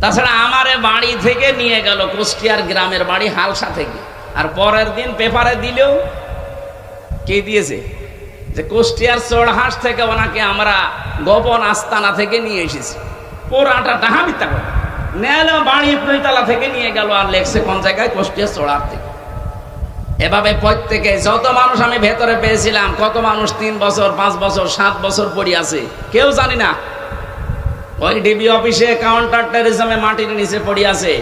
তাছাড়া আমারে বাড়ি থেকে নিয়ে গেল কুষ্টিয়ার গ্রামের বাড়ি হালসা থেকে, আর পরের দিন পেপারে দিলেও কে দিয়েছে যে কুষ্টিয়ার চোরহাঁস থেকে ওনাকে আমরা গোপন আস্তানা থেকে নিয়ে এসেছি। পোড়াটা ডাহা মিথ্যা করে নেল বাড়ি নৈতলা থেকে নিয়ে গেল, আর লেখছে কোন জায়গায় কুষ্টিয়ার চোরহাট থেকে। এভাবে প্রত্যেকে যত মানুষ আমি ভেতরে পেয়েছিলাম, কত মানুষ 3 বছর 5 বছর 7 বছর পড়ে আছে কেউ জানি না। ওই ডিবি অফিসে কাউন্টার টেরিজমে মাটির নিচে পড়ে আছে,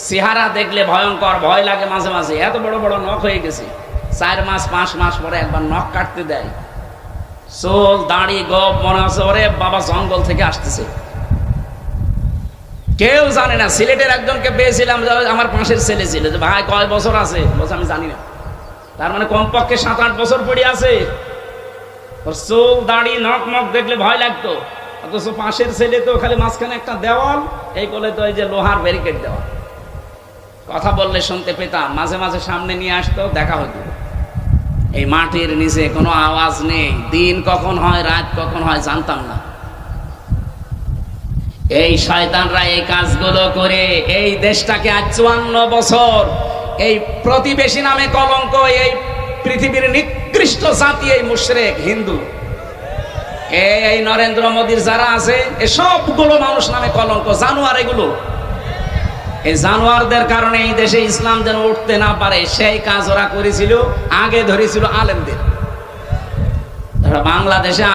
চেহারা দেখলে ভয়ঙ্কর, ভয় লাগে মাঝে মাঝে। এত বড় বড় নখ হয়ে গেছে, 4 মাস 5 মাস পরে একবার নখ কাটতে দেয়, চুল দাড়ি গোপ, মনে হচ্ছে ওরে বাবা জঙ্গল থেকে আসতেছে। কেউ জানে না। সিলেটের একজনকে পেয়েছিলাম, আমার পাশের ছেলে ছিল, যে ভাই কয় বছর আছে, বলছে আমি জানি না। তার মানে কমপক্ষে 7-8 বছর পড়ে আছে। ওর চুল দাড়ি নখ মখ দেখলে ভয় লাগতো, অথচ পাশের ছেলে তো খালি মাঝখানে একটা দেওয়াল, এই কোলে তো এই যে লোহার ব্যারিকেড দেওয়া। কথা বললে শুনতে পেতাম, মাঝে মাঝে সামনে নিয়ে আসতো, দেখা হতো। এই মাটির নিচে কোনো আওয়াজ নেই, দিন কখন হয় রাত কখন হয় জানতাম না। এই শয়তানরা এই কাজগুলো করে এই দেশটাকে আজ 54 বছর এই প্রতিবেশী নামে কলঙ্ক, এই পৃথিবীর নিকৃষ্ট জাতি এই মুশরিক হিন্দু, এই নরেন্দ্র মোদীর যারা আছে, এই সবগুলো মানুষ নামে কলঙ্ক, জানোয়ার এগুলো। এই জানোয়ারদের কারণে এই দেশে ইসলাম যেন উঠতে না পারে, সেই কাজ ওরা করেছিল। আগে ধরেছিল আলেমদের। বাংলাদেশে